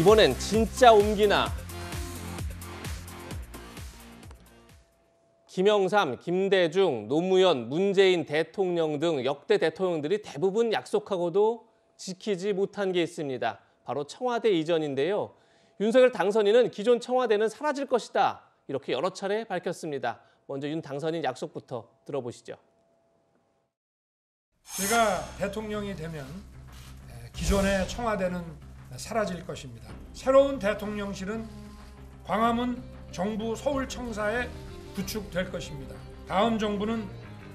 이번엔 진짜 옮기나? 김영삼, 김대중, 노무현, 문재인 대통령 등 역대 대통령들이 대부분 약속하고도 지키지 못한 게 있습니다. 바로 청와대 이전인데요. 윤석열 당선인은 기존 청와대는 사라질 것이다. 이렇게 여러 차례 밝혔습니다. 먼저 윤 당선인 약속부터 들어보시죠. 제가 대통령이 되면 기존의 청와대는 사라질 것입니다. 새로운 대통령실은 광화문 정부 서울청사에 구축될 것입니다. 다음 정부는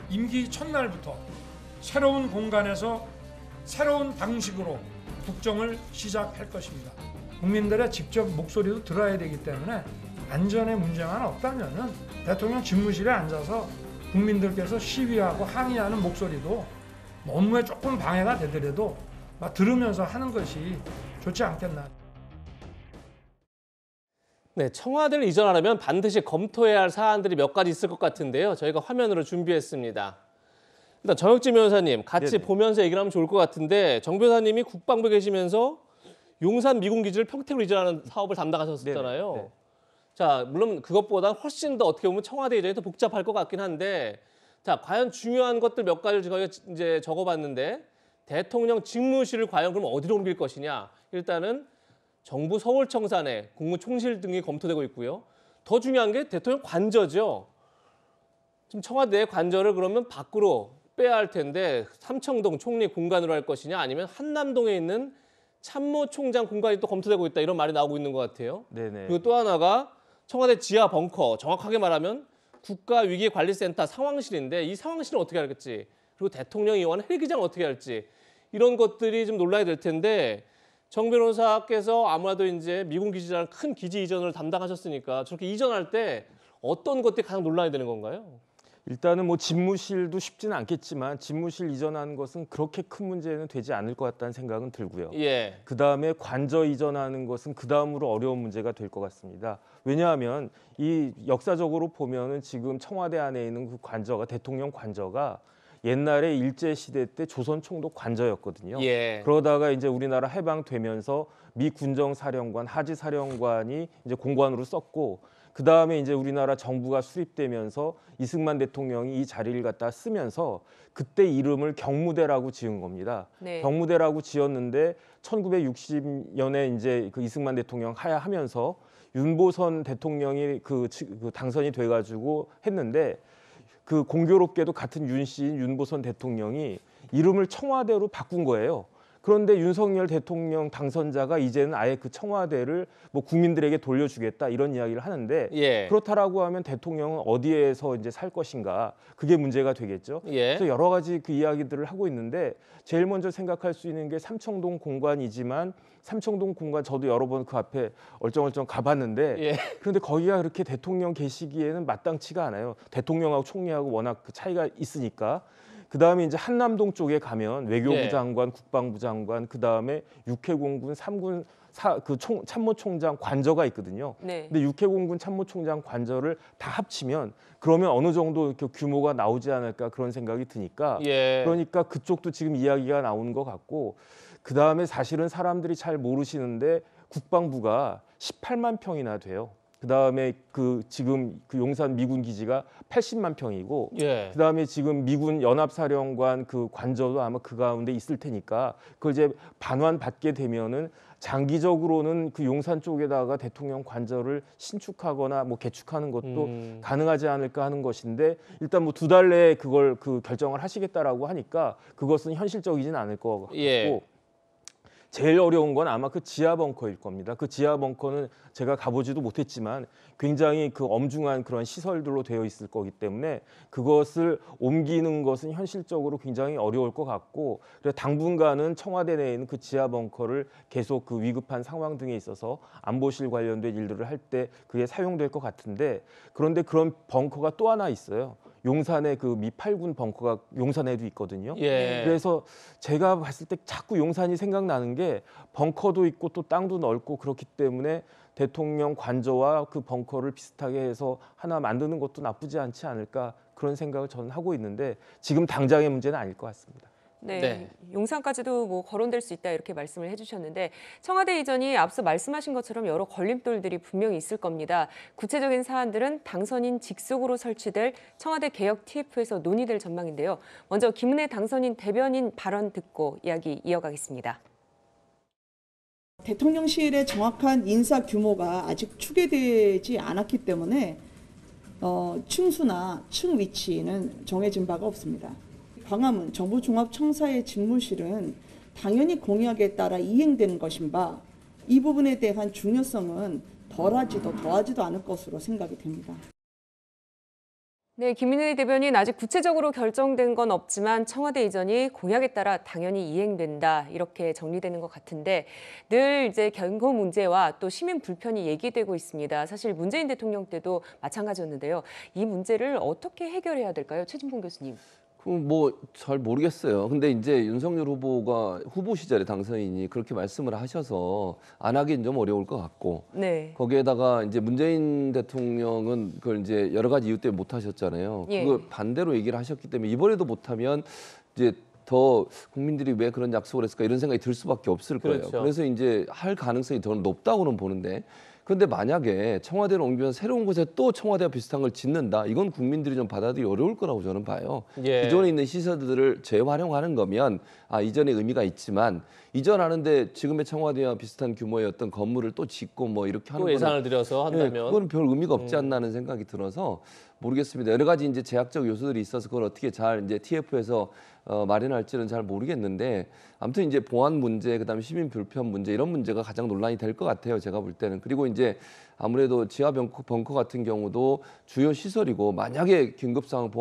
임기 첫날부터 새로운 공간에서 새로운 방식으로 국정을 시작할 것입니다. 국민들의 직접 목소리도 들어야 되기 때문에 안전에 문제만 없다면 대통령 집무실에 앉아서 국민들께서 시위하고 항의하는 목소리도 업무에 조금 방해가 되더라도 막 들으면서 하는 것이 좋지 않겠나. 네, 청와대를 이전하려면 반드시 검토해야 할 사안들이 몇 가지 있을 것 같은데요. 저희가 화면으로 준비했습니다. 일단 정혁진 변호사님 같이 네네. 보면서 얘기를 하면 좋을 것 같은데 정 변호사님이 국방부에 계시면서 용산 미군기지를 평택으로 이전하는 사업을 담당하셨었잖아요. 네네. 자, 물론 그것보다 훨씬 더 어떻게 보면 청와대 이전이 더 복잡할 것 같긴 한데 자, 과연 중요한 것들 몇 가지를 저희가 이제 적어봤는데 대통령 직무실을 과연 그럼 어디로 옮길 것이냐. 일단은 정부 서울청사 내 국무총실 등이 검토되고 있고요. 더 중요한 게 대통령 관저죠. 지금 청와대 관저를 그러면 밖으로 빼야 할 텐데 삼청동 총리 공간으로 할 것이냐 아니면 한남동에 있는 참모총장 공간이 또 검토되고 있다 이런 말이 나오고 있는 것 같아요. 네네. 그리고 또 하나가 청와대 지하 벙커, 정확하게 말하면 국가위기관리센터 상황실인데 이 상황실은 어떻게 할지, 그리고 대통령이 이용하는 헬기장은 어떻게 할지 이런 것들이 좀 논란이 될 텐데 정 변호사께서 아무래도 이제 미군 기지라는 큰 기지 이전을 담당하셨으니까 저렇게 이전할 때 어떤 것들이 가장 논란이 되는 건가요? 일단은 뭐 집무실도 쉽지는 않겠지만 집무실 이전하는 것은 그렇게 큰 문제는 되지 않을 것 같다는 생각은 들고요. 예. 그다음에 관저 이전하는 것은 그다음으로 어려운 문제가 될 것 같습니다. 왜냐하면 이 역사적으로 보면은 지금 청와대 안에 있는 그 관저가 대통령 관저가 옛날에 일제 시대 때 조선 총독 관저였거든요. 예. 그러다가 이제 우리나라 해방되면서 미 군정사령관, 하지사령관이 이제 공관으로 썼고 그 다음에 이제 우리나라 정부가 수립되면서 이승만 대통령이 이 자리를 갖다 쓰면서 그때 이름을 경무대라고 지은 겁니다. 네. 경무대라고 지었는데 1960년에 이제 그 이승만 대통령 하야하면서 윤보선 대통령이 그 당선이 돼가지고 했는데 그 공교롭게도 같은 윤 씨인 윤보선 대통령이 이름을 청와대로 바꾼 거예요. 그런데 윤석열 대통령 당선자가 이제는 아예 그 청와대를 뭐 국민들에게 돌려주겠다 이런 이야기를 하는데 예. 그렇다라고 하면 대통령은 어디에서 이제 살 것인가 그게 문제가 되겠죠. 예. 그래서 여러 가지 그 이야기들을 하고 있는데 제일 먼저 생각할 수 있는 게 삼청동 공관이지만 삼청동 공관 저도 여러 번 그 앞에 얼쩡얼쩡 가봤는데 예. 그런데 거기가 그렇게 대통령 계시기에는 마땅치가 않아요. 대통령하고 총리하고 워낙 그 차이가 있으니까. 그다음에 이제 한남동 쪽에 가면 외교부 예. 장관, 국방부 장관, 그다음에 육해공군, 삼군 참모총장 관저가 있거든요. 네. 근데 육해공군 참모총장 관저를 다 합치면 그러면 어느 정도 이렇게 규모가 나오지 않을까 그런 생각이 드니까 예. 그러니까 그쪽도 지금 이야기가 나오는 것 같고 그다음에 사실은 사람들이 잘 모르시는데 국방부가 18만 평이나 돼요. 그다음에 그 지금 그 용산 미군 기지가 80만 평이고 예. 그다음에 지금 미군 연합사령관 그 관저도 아마 그 가운데 있을 테니까 그걸 이제 반환 받게 되면은 장기적으로는 그 용산 쪽에다가 대통령 관저를 신축하거나 뭐 개축하는 것도 가능하지 않을까 하는 것인데 일단 뭐 2달 내에 그걸 그 결정을 하시겠다라고 하니까 그것은 현실적이진 않을 것 같고 예. 제일 어려운 건 아마 그 지하 벙커일 겁니다. 그 지하 벙커는 제가 가보지도 못했지만 굉장히 그 엄중한 그런 시설들로 되어 있을 거기 때문에 그것을 옮기는 것은 현실적으로 굉장히 어려울 것 같고 그래서 당분간은 청와대 내에 있는 그 지하 벙커를 계속 그 위급한 상황 등에 있어서 안보실 관련된 일들을 할 때 그게 사용될 것 같은데 그런데 그런 벙커가 또 하나 있어요. 용산에 그 미 8군 벙커가 용산에도 있거든요. 예. 그래서 제가 봤을 때 자꾸 용산이 생각나는 게 벙커도 있고 또 땅도 넓고 그렇기 때문에 대통령 관저와 그 벙커를 비슷하게 해서 하나 만드는 것도 나쁘지 않지 않을까 그런 생각을 저는 하고 있는데 지금 당장의 문제는 아닐 것 같습니다. 네, 네. 용산까지도 뭐 거론될 수 있다 이렇게 말씀을 해주셨는데 청와대 이전이 앞서 말씀하신 것처럼 여러 걸림돌들이 분명히 있을 겁니다. 구체적인 사안들은 당선인 직속으로 설치될 청와대 개혁 TF에서 논의될 전망인데요. 먼저 김은혜 당선인 대변인 발언 듣고 이야기 이어가겠습니다. 대통령실의 정확한 인사 규모가 아직 추계되지 않았기 때문에 층수나 층 위치는 정해진 바가 없습니다. 광화문 정부종합청사의 집무실은 당연히 공약에 따라 이행되는 것인 바 이 부분에 대한 중요성은 덜하지도 더하지도 않을 것으로 생각이 됩니다. 네, 김은혜 대변인 아직 구체적으로 결정된 건 없지만 청와대 이전이 공약에 따라 당연히 이행된다 이렇게 정리되는 것 같은데 늘 이제 경고 문제와 또 시민 불편이 얘기되고 있습니다. 사실 문재인 대통령 때도 마찬가지였는데요. 이 문제를 어떻게 해결해야 될까요, 최진봉 교수님? 뭐 잘 모르겠어요. 근데 이제 윤석열 후보가 후보 시절에 당선인이 그렇게 말씀을 하셔서 안 하긴 좀 어려울 것 같고 네. 거기에다가 이제 문재인 대통령은 그걸 이제 여러 가지 이유 때문에 못 하셨잖아요. 예. 그걸 반대로 얘기를 하셨기 때문에 이번에도 못 하면 이제 더 국민들이 왜 그런 약속을 했을까 이런 생각이 들 수밖에 없을 거예요. 그렇죠. 그래서 이제 할 가능성이 더 높다고는 보는데 그런데 만약에 청와대를 옮기면 새로운 곳에 또 청와대와 비슷한 걸 짓는다. 이건 국민들이 좀 받아들이기 어려울 거라고 저는 봐요. 예. 기존에 있는 시설들을 재활용하는 거면 이전의 의미가 있지만 이전하는데 지금의 청와대와 비슷한 규모의 어떤 건물을 또 짓고 뭐 이렇게 하는 또 예산을 들여서 한다면 그건 별 의미가 없지 않나 하는 생각이 들어서 모르겠습니다. 여러 가지 이제 제약적 요소들이 있어서 그걸 어떻게 잘 이제 TF에서 마련할지는 잘 모르겠는데 아무튼 이제 보안 문제, 그다음에 시민 불편 문제 이런 문제가 가장 논란이 될 것 같아요. 제가 볼 때는. 그리고 이제 아무래도 지하 벙커 같은 경우도 주요 시설이고 만약에 긴급 상황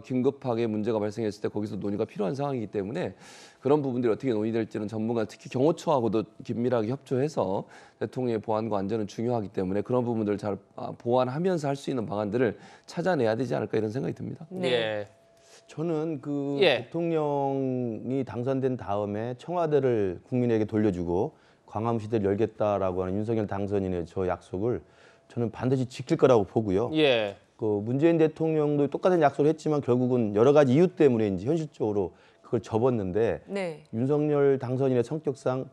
긴급하게 문제가 발생했을 때 거기서 논의가 필요한 상황이기 때문에 그런 부분들이 어떻게 논의될지는 전문가 특히 경호처하고도 긴밀하게 협조해서 대통령의 보안과 안전은 중요하기 때문에 그런 부분들을 잘 보완하면서 할 수 있는 방안들을 찾아내야 되지 않을까 이런 생각이 듭니다. 네. 예. 저는 그 예. 대통령이 당선된 다음에 청와대를 국민에게 돌려주고 광화문 시대를 열겠다라고 하는 윤석열 당선인의 저 약속을 저는 반드시 지킬 거라고 보고요. 예. 그 문재인 대통령도 똑같은 약속을 했지만 결국은 여러 가지 이유 때문에 이제 현실적으로 그걸 접었는데 네. 윤석열 당선인의 성격상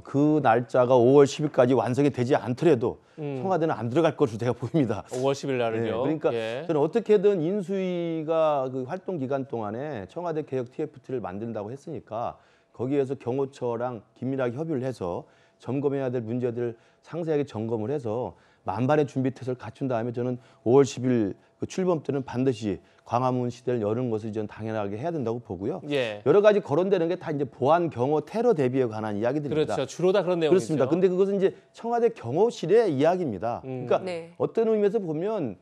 그 날짜가 5월 10일까지 완성이 되지 않더라도 청와대는 안 들어갈 것으로 제가 보입니다. 5월 10일 날은요. 그러니까 예. 저는 어떻게든 인수위가 그 활동 기간 동안에 청와대 개혁 TFT를 만든다고 했으니까 거기에서 경호처랑 긴밀하게 협의를 해서 점검해야 될 문제들을 상세하게 점검을 해서 만반의 준비 태세를 갖춘 다음에 저는 5월 10일 그 출범 때는 반드시 광화문 시대를 여는 것을 저는 당연하게 해야 된다고 보고요. 예. 여러 가지 거론되는 게 다 이제 보안, 경호, 테러 대비에 관한 이야기들입니다. 그렇죠. 주로 다 그런 내용이죠. 그렇습니다. 근데 그것은 이제 청와대 경호실의 이야기입니다. 그러니까 네. 어떤 의미에서 보면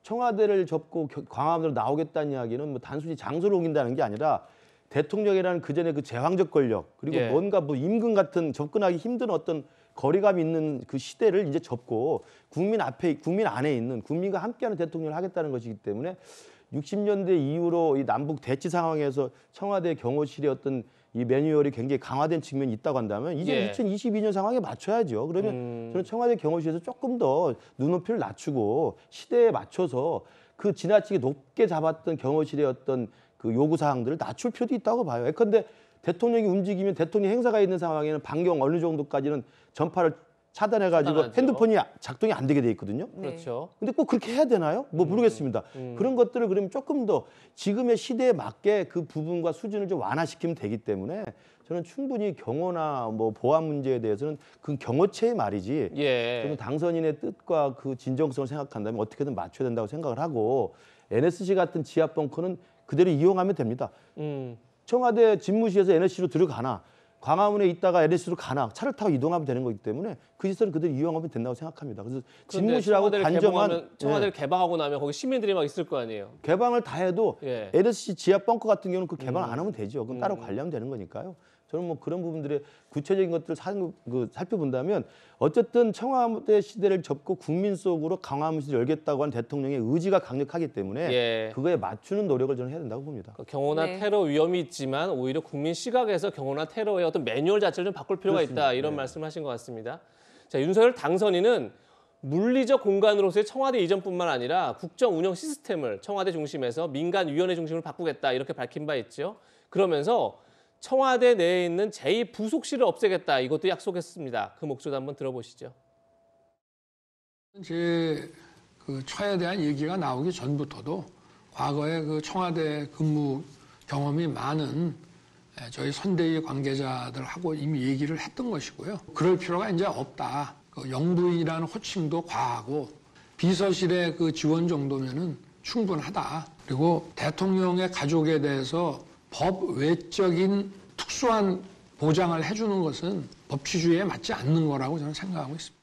청와대를 접고 광화문으로 나오겠다는 이야기는 뭐 단순히 장소를 옮긴다는 게 아니라 대통령이라는 그전에 그 제왕적 권력 그리고 예. 뭔가 뭐 임금 같은 접근하기 힘든 어떤 거리감 있는 그 시대를 이제 접고 국민 안에 있는 국민과 함께하는 대통령을 하겠다는 것이기 때문에 60년대 이후로 이 남북 대치 상황에서 청와대 경호실의 어떤 이 매뉴얼이 굉장히 강화된 측면이 있다고 한다면 이제 예. 2022년 상황에 맞춰야죠. 그러면 저는 청와대 경호실에서 조금 더 눈높이를 낮추고 시대에 맞춰서 그 지나치게 높게 잡았던 경호실의 어떤 그 요구 사항들을 낮출 필요도 있다고 봐요. 예컨대 대통령이 움직이면 대통령 행사가 있는 상황에는 반경 어느 정도까지는 전파를 차단해가지고 차단하죠. 핸드폰이 작동이 안 되게 돼 있거든요. 네. 그렇죠. 근데 꼭 그렇게 해야 되나요? 뭐 모르겠습니다. 그런 것들을 그러면 조금 더 지금의 시대에 맞게 그 부분과 수준을 좀 완화시키면 되기 때문에 저는 충분히 경호나 뭐 보안 문제에 대해서는 그 경호체의 말이지 예. 저는 당선인의 뜻과 그 진정성을 생각한다면 어떻게든 맞춰야 된다고 생각을 하고 NSC 같은 지하 벙커는 그대로 이용하면 됩니다. 청와대 집무실에서 NSC로 들어가나 광화문에 있다가 NSC로 가나 차를 타고 이동하면 되는 거기 때문에 그 시설을 그대로 이용하면 된다고 생각합니다. 그래서 집무실하고 단정한 청와대를 개방하고 나면 거기 시민들이 막 있을 거 아니에요. 개방을 다 해도 예. NSC 지하 벙커 같은 경우는 그 개방 안 하면 되죠. 그건 따로 관리하면 되는 거니까요. 저는 뭐 그런 부분들의 구체적인 것들을 살펴본다면 어쨌든 청와대 시대를 접고 국민 속으로 광화문 시대를 열겠다고 한 대통령의 의지가 강력하기 때문에 예. 그거에 맞추는 노력을 저는 해야 된다고 봅니다. 경호나 네. 테러 위험이 있지만 오히려 국민 시각에서 경호나 테러의 어떤 매뉴얼 자체를 좀 바꿀 필요가 그렇습니다. 있다. 이런 네. 말씀하신 것 같습니다. 자, 윤석열 당선인은 물리적 공간으로서의 청와대 이전뿐만 아니라 국정 운영 시스템을 청와대 중심에서 민간위원회 중심으로 바꾸겠다 이렇게 밝힌 바 있죠. 그러면서 청와대 내에 있는 제2부속실을 없애겠다. 이것도 약속했습니다. 그 목소리 한번 들어보시죠. 제 처에 대한 얘기가 나오기 전부터도 과거에 그 청와대 근무 경험이 많은 저희 선대위 관계자들하고 이미 얘기를 했던 것이고요. 그럴 필요가 이제 없다. 그 영부인이라는 호칭도 과하고 비서실의 그 지원 정도면은 충분하다. 그리고 대통령의 가족에 대해서 법 외적인 특수한 보장을 해주는 것은 법치주의에 맞지 않는 거라고 저는 생각하고 있습니다.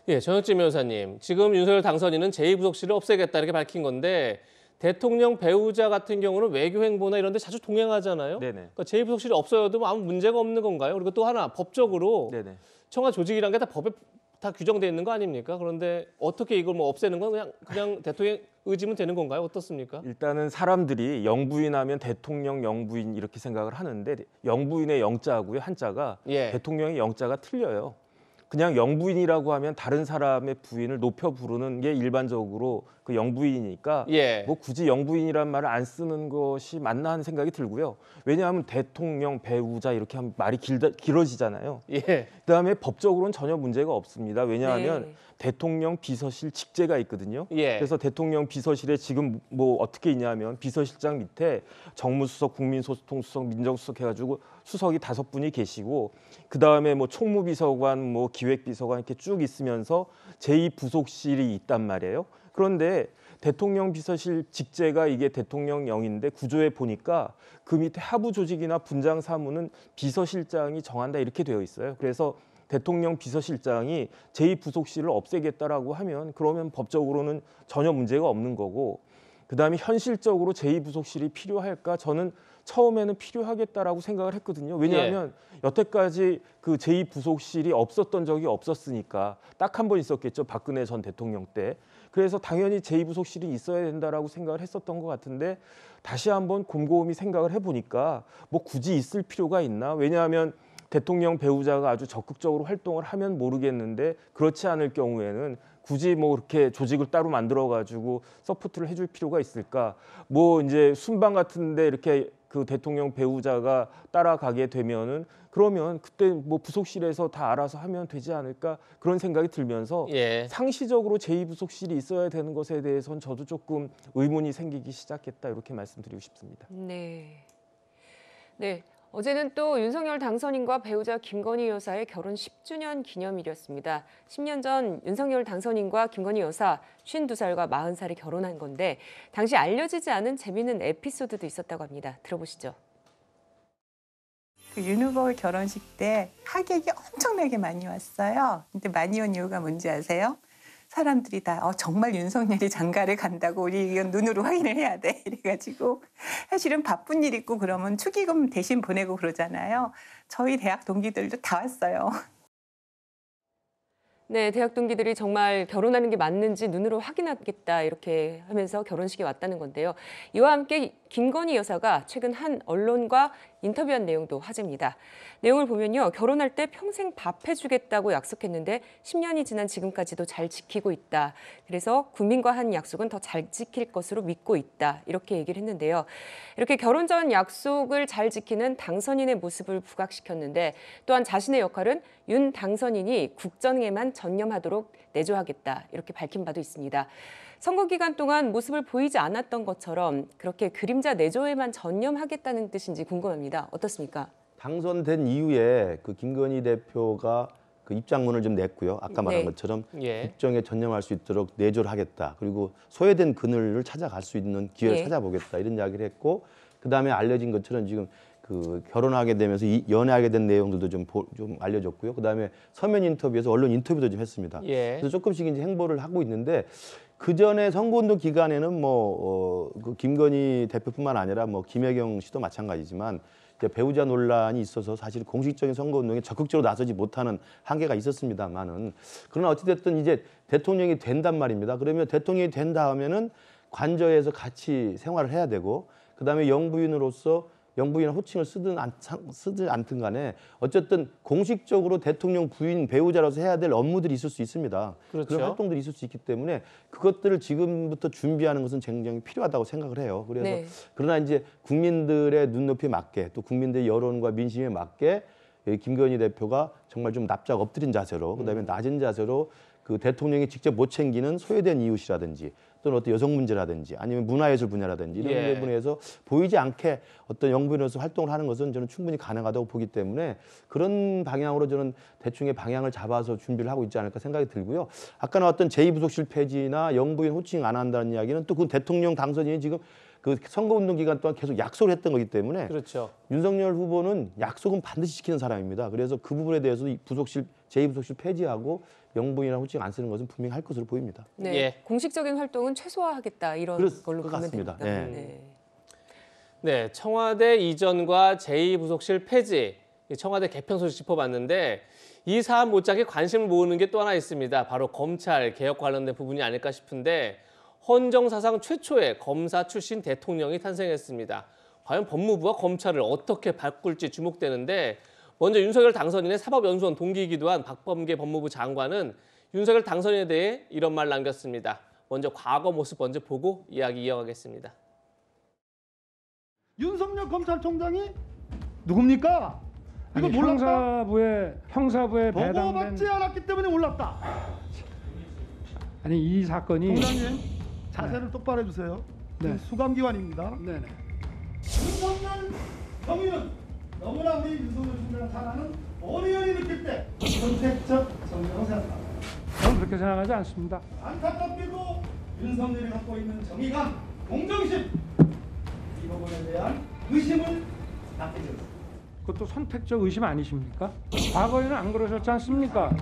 예, 전혁진 변호사님. 지금 윤석열 당선인은 제2부속실을 없애겠다 이렇게 밝힌 건데 대통령 배우자 같은 경우는 외교 행보나 이런 데 자주 동행하잖아요. 네네. 그러니까 제2부속실이 없어도 아무 문제가 없는 건가요? 그리고 또 하나 법적으로 네네. 청와 조직이란 게 다 법에 다 규정되어 있는 거 아닙니까? 그런데 어떻게 이걸 뭐 없애는 건 그냥 대통령 의지면 되는 건가요? 어떻습니까? 일단은 사람들이 영부인하면 대통령 영부인 이렇게 생각을 하는데 영부인의 영자하고요 한자가 예. 대통령의 영자가 틀려요. 그냥 영부인이라고 하면 다른 사람의 부인을 높여 부르는 게 일반적으로 그 영부인이니까 예. 뭐 굳이 영부인이란 말을 안 쓰는 것이 맞나 하는 생각이 들고요. 왜냐하면 대통령, 배우자 이렇게 하면 말이 길어지잖아요. 예. 그다음에 법적으로는 전혀 문제가 없습니다. 왜냐하면 네. 대통령 비서실 직제가 있거든요. 예. 그래서 대통령 비서실에 지금 뭐 어떻게 있냐면 비서실장 밑에 정무수석, 국민소통수석, 민정수석 해가지고 수석이 5분이 계시고 그 다음에 뭐 총무비서관, 뭐 기획비서관 이렇게 쭉 있으면서 제2부속실이 있단 말이에요. 그런데 대통령 비서실 직제가 이게 대통령령인데 구조에 보니까 그 밑에 하부 조직이나 분장 사무는 비서실장이 정한다 이렇게 되어 있어요. 그래서 대통령 비서실장이 제2부속실을 없애겠다라고 하면 그러면 법적으로는 전혀 문제가 없는 거고 그다음에 현실적으로 제2부속실이 필요할까? 저는 처음에는 필요하겠다라고 생각을 했거든요. 왜냐하면 여태까지 그 제2부속실이 없었던 적이 없었으니까 딱 한 번 있었겠죠. 박근혜 전 대통령 때. 그래서 당연히 제2부속실이 있어야 된다라고 생각을 했었던 것 같은데 다시 한번 곰곰이 생각을 해보니까 뭐 굳이 있을 필요가 있나? 왜냐하면 대통령 배우자가 아주 적극적으로 활동을 하면 모르겠는데 그렇지 않을 경우에는 굳이 뭐 그렇게 조직을 따로 만들어 가지고 서포트를 해줄 필요가 있을까? 뭐 이제 순방 같은데 이렇게 그 대통령 배우자가 따라가게 되면은 그러면 그때 뭐 부속실에서 다 알아서 하면 되지 않을까 그런 생각이 들면서 예. 상시적으로 제2부속실이 있어야 되는 것에 대해서는 저도 조금 의문이 생기기 시작했다 이렇게 말씀드리고 싶습니다. 네. 네. 어제는 또 윤석열 당선인과 배우자 김건희 여사의 결혼 10주년 기념일이었습니다. 10년 전 윤석열 당선인과 김건희 여사 52살과 40살이 결혼한 건데 당시 알려지지 않은 재미있는 에피소드도 있었다고 합니다. 들어보시죠. 그 윤 후보 결혼식 때 하객이 엄청나게 많이 왔어요. 근데 많이 온 이유가 뭔지 아세요? 사람들이 다 정말 윤석열이 장가를 간다고 우리 이건 눈으로 확인을 해야 돼 이래가지고 사실은 바쁜 일 있고 그러면 축의금 대신 보내고 그러잖아요. 저희 대학 동기들도 다 왔어요. 네, 대학 동기들이 정말 결혼하는 게 맞는지 눈으로 확인하겠다 이렇게 하면서 결혼식에 왔다는 건데요. 이와 함께 김건희 여사가 최근 한 언론과 인터뷰한 내용도 화제입니다. 내용을 보면요. 결혼할 때 평생 밥 해주겠다고 약속했는데 10년이 지난 지금까지도 잘 지키고 있다. 그래서 국민과 한 약속은 더 잘 지킬 것으로 믿고 있다. 이렇게 얘기를 했는데요. 이렇게 결혼 전 약속을 잘 지키는 당선인의 모습을 부각시켰는데 또한 자신의 역할은 윤 당선인이 국정에만 전념하도록 내조하겠다. 이렇게 밝힌 바도 있습니다. 선거 기간 동안 모습을 보이지 않았던 것처럼 그렇게 그림자 내조에만 전념하겠다는 뜻인지 궁금합니다. 어떻습니까? 당선된 이후에 그 김건희 대표가 그 입장문을 좀 냈고요. 아까 말한 것처럼 예. 국정에 전념할 수 있도록 내조를 하겠다. 그리고 소외된 그늘을 찾아갈 수 있는 기회를 찾아보겠다. 이런 이야기를 했고 그다음에 알려진 것처럼 지금 그 결혼하게 되면서 연애하게 된 내용들도 좀 알려졌고요. 그다음에 서면 인터뷰에서 언론 인터뷰도 좀 했습니다. 예. 그래서 조금씩 이제 행보를 하고 있는데 그 전에 선거운동 기간에는 그 김건희 대표뿐만 아니라 뭐 김혜경 씨도 마찬가지지만 이제 배우자 논란이 있어서 사실 공식적인 선거운동에 적극적으로 나서지 못하는 한계가 있었습니다만은 그러나 어찌됐든 이제 대통령이 된단 말입니다. 그러면 대통령이 된다 하면은 관저에서 같이 생활을 해야 되고 그다음에 영부인으로서 영부인이나 호칭을 쓰든 않든 간에 어쨌든 공식적으로 대통령 부인 배우자로서 해야 될 업무들이 있을 수 있습니다. 그렇죠. 그런 활동들이 있을 수 있기 때문에 그것들을 지금부터 준비하는 것은 굉장히 필요하다고 생각을 해요. 그래서 네. 그러나 이제 국민들의 눈높이에 맞게 또 국민들의 여론과 민심에 맞게 김건희 대표가 정말 좀 납작 엎드린 자세로 그다음에 낮은 자세로 그 대통령이 직접 못 챙기는 소외된 이웃이라든지 또는 어떤 여성 문제라든지 아니면 문화예술 분야라든지 이런 예. 부분에서 보이지 않게 어떤 영부인으로서 활동을 하는 것은 저는 충분히 가능하다고 보기 때문에 그런 방향으로 저는 대충의 방향을 잡아서 준비를 하고 있지 않을까 생각이 들고요. 아까 나왔던 제2부속실 폐지나 영부인 호칭 안 한다는 이야기는 또 그 대통령 당선인이 지금 그 선거운동 기간 동안 계속 약속을 했던 거기 때문에 그렇죠. 윤석열 후보는 약속은 반드시 지키는 사람입니다. 그래서 그 부분에 대해서 제2부속실 폐지하고 영부인이나 호칭 안 쓰는 것은 분명히 할 것으로 보입니다. 네, 예. 공식적인 활동은 최소화하겠다 이런 그럴 걸로 것 보면 같습니다. 됩니다. 네. 네, 청와대 이전과 제2부속실 폐지, 청와대 개편 소식 짚어봤는데 이 사안 못지않게 관심을 모으는 게 또 하나 있습니다. 바로 검찰 개혁 관련된 부분이 아닐까 싶은데 헌정사상 최초의 검사 출신 대통령이 탄생했습니다. 과연 법무부와 검찰을 어떻게 바꿀지 주목되는데 먼저 윤석열 당선인의 사법연수원 동기이기도 한 박범계 법무부 장관은 윤석열 당선인에 대해 이런 말 남겼습니다. 먼저 과거 모습 먼저 보고 이야기 이어가겠습니다. 윤석열 검찰총장이 누굽니까? 이거 아니, 몰랐다? 형사부에 보고받지 배당된 않았기 때문에 몰랐다. 아니 이 사건이 총장님 자세를 똑바로 해주세요. 네. 수감기관입니다. 네네. 윤석열 경위는 너무나 우리 윤석열 총장 잘 아는 어린이 느낄 때 선택적 정의라고 생각합니다. 저는 그렇게 생각하지 않습니다. 안타깝게도 윤석열이 갖고 있는 정의감, 공정심 이 부분에 대한 의심을 낳게 되었습니다. 그것도 선택적 의심 아니십니까? 과거에는 안 그러셨지 않습니까?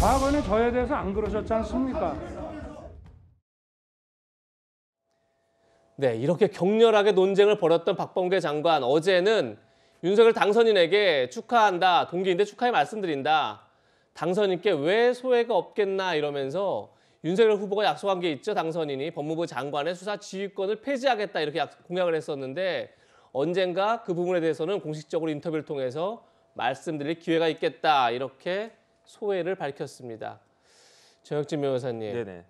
과거에는 저에 대해서 안 그러셨지 않습니까? 네, 이렇게 격렬하게 논쟁을 벌였던 박범계 장관 어제는 윤석열 당선인에게 축하한다, 동기인데 축하의 말씀드린다. 당선인께 왜 소회가 없겠나 이러면서 윤석열 후보가 약속한 게 있죠. 당선인이 법무부 장관의 수사 지휘권을 폐지하겠다 이렇게 공약을 했었는데 언젠가 그 부분에 대해서는 공식적으로 인터뷰를 통해서 말씀드릴 기회가 있겠다 이렇게 소회를 밝혔습니다. 정혁진 변호사님. 네네.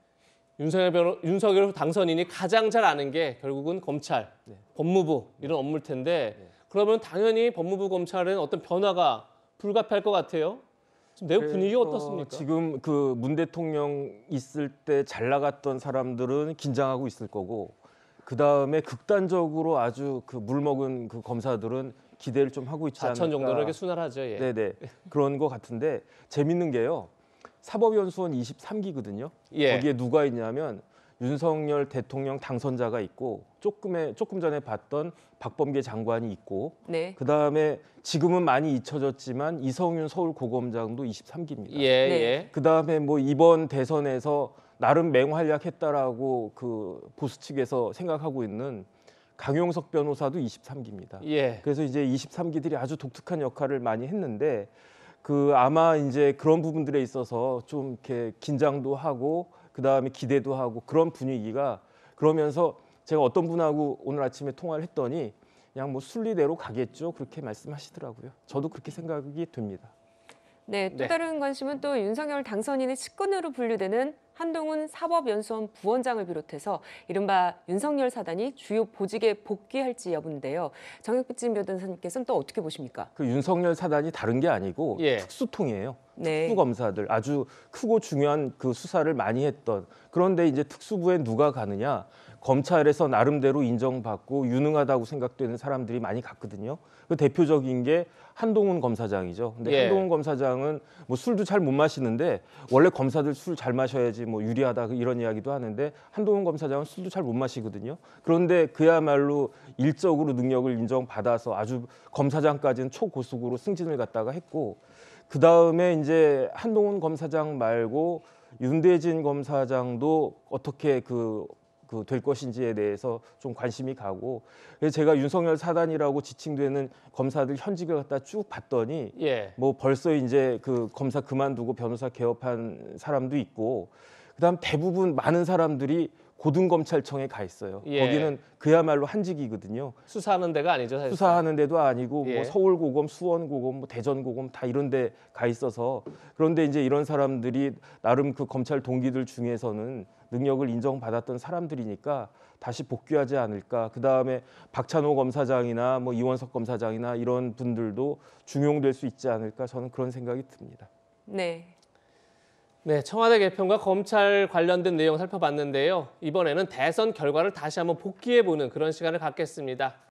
윤석열 당선인이 가장 잘 아는 게 결국은 검찰, 법무부 이런 업무일 텐데 그러면 당연히 법무부 검찰은 어떤 변화가 불가피할 것 같아요. 지금 내부 분위기 어떻습니까? 지금 그 문 대통령 있을 때 잘 나갔던 사람들은 긴장하고 있을 거고 그 다음에 극단적으로 아주 그 물먹은 그 검사들은 기대를 좀 하고 있지 않을까. 4천 정도로 이렇게 순환하죠. 예. 네네. 그런 것 같은데 재밌는 게요. 사법연수원 23기거든요. 예. 거기에 누가 있냐면 윤석열 대통령 당선자가 있고 조금 전에 봤던 박범계 장관이 있고 네. 그다음에 지금은 많이 잊혀졌지만 이성윤 서울고검장도 23기입니다. 예, 네. 예. 그다음에 뭐 이번 대선에서 나름 맹활약했다라고 그 보수 측에서 생각하고 있는 강용석 변호사도 23기입니다. 예. 그래서 이제 23기들이 아주 독특한 역할을 많이 했는데 그 아마 이제 그런 부분들에 있어서 좀 이렇게 긴장도 하고 그다음에 기대도 하고 그런 분위기가 그러면서 제가 어떤 분하고 오늘 아침에 통화를 했더니 그냥 뭐 순리대로 가겠죠 그렇게 말씀하시더라고요. 저도 그렇게 생각이 됩니다. 네, 또 네. 다른 관심은 또 윤석열 당선인의 측근으로 분류되는 한동훈 사법연수원 부원장을 비롯해서 이른바 윤석열 사단이 주요 보직에 복귀할지 여부인데요. 정혁진 변호사님께서는 또 어떻게 보십니까? 그 윤석열 사단이 다른 게 아니고 예. 특수통이에요. 네. 특수검사들 아주 크고 중요한 그 수사를 많이 했던 그런데 이제 특수부에 누가 가느냐 검찰에서 나름대로 인정받고 유능하다고 생각되는 사람들이 많이 갔거든요. 그 대표적인 게 한동훈 검사장이죠. 근데 예. 한동훈 검사장은 뭐 술도 잘 못 마시는데 원래 검사들 술 잘 마셔야지 뭐 유리하다 이런 이야기도 하는데 한동훈 검사장은 술도 잘 못 마시거든요. 그런데 그야말로 일적으로 능력을 인정받아서 아주 검사장까지는 초고속으로 승진을 갖다가 했고 그 다음에 이제 한동훈 검사장 말고 윤대진 검사장도 어떻게 될 것인지에 대해서 좀 관심이 가고 그래서 제가 윤석열 사단이라고 지칭되는 검사들 현직을 갖다 쭉 봤더니 예. 뭐 벌써 이제 그 검사 그만두고 변호사 개업한 사람도 있고 그다음 대부분 많은 사람들이 고등검찰청에 가 있어요. 예. 거기는 그야말로 한직이거든요. 수사하는 데가 아니죠, 사실. 수사하는 데도 아니고 예. 뭐 서울고검, 수원고검, 뭐 대전고검 다 이런 데 가 있어서 그런데 이제 이런 사람들이 나름 그 검찰 동기들 중에서는 능력을 인정받았던 사람들이니까 다시 복귀하지 않을까. 그다음에 박찬호 검사장이나 뭐 이원석 검사장이나 이런 분들도 중용될 수 있지 않을까. 저는 그런 생각이 듭니다. 네. 네, 청와대 개편과 검찰 관련된 내용 살펴봤는데요. 이번에는 대선 결과를 다시 한번 복기해보는 그런 시간을 갖겠습니다.